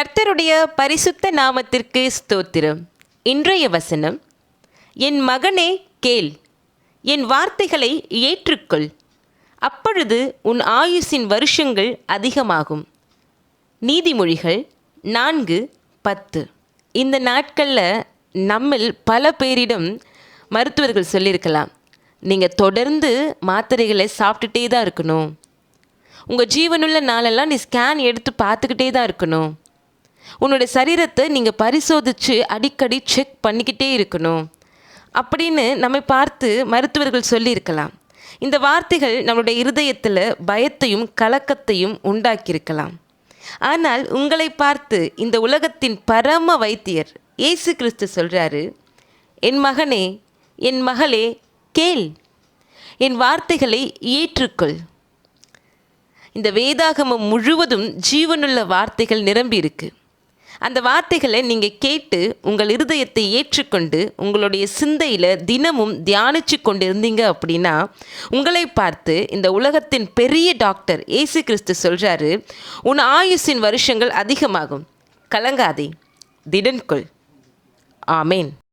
கர்த்தருடைய பரிசுத்த நாமத்திற்கு ஸ்தோத்திரம். இன்றைய வசனம், என் மகனே கேள், என் வார்த்தைகளை ஏற்றுக்கொள், அப்பொழுது உன் ஆயுசின் வருஷங்கள் அதிகமாகும். நீதிமொழிகள் 4:10. இந்த நாட்களில் நம்மில் பல பேரிடம் மருத்துவர்கள் சொல்லியிருக்கலாம், நீங்கள் தொடர்ந்து மாத்திரைகளை சாப்பிட்டுட்டே தான் இருக்கணும், உங்கள் ஜீவனுள்ள நாளெல்லாம் நீ ஸ்கேன் எடுத்து பார்த்துக்கிட்டே தான் இருக்கணும், உன்னோட சரீரத்தை நீங்கள் பரிசோதித்து அடிக்கடி செக் பண்ணிக்கிட்டே இருக்கணும் அப்படின்னு நம்மை பார்த்து மருத்துவர்கள் சொல்லியிருக்கலாம். இந்த வார்த்தைகள் நம்மளுடைய இருதயத்தில் பயத்தையும் கலக்கத்தையும் உண்டாக்கியிருக்கலாம். ஆனால் உங்களை பார்த்து இந்த உலகத்தின் பரம வைத்தியர் இயேசு கிறிஸ்து சொல்கிறாரு, என் மகனே, என் மகளே கேள், என் வார்த்தைகளை ஏற்றுக்கொள். இந்த வேதாகமம் முழுவதும் ஜீவனுள்ள வார்த்தைகள் நிரம்பி இருக்கு. அந்த வார்த்தைகளை நீங்கள் கேட்டு உங்கள் இருதயத்தை ஏற்றுக்கொண்டு உங்களுடைய சிந்தையில் தினமும் தியானித்து கொண்டு இருந்தீங்க அப்படின்னா, உங்களை பார்த்து இந்த உலகத்தின் பெரிய டாக்டர் இயேசு கிறிஸ்து சொல்கிறாரு, உன் ஆயுசின் வருஷங்கள் அதிகமாகும், கலங்காதே, திடன்கொள். ஆமேன்.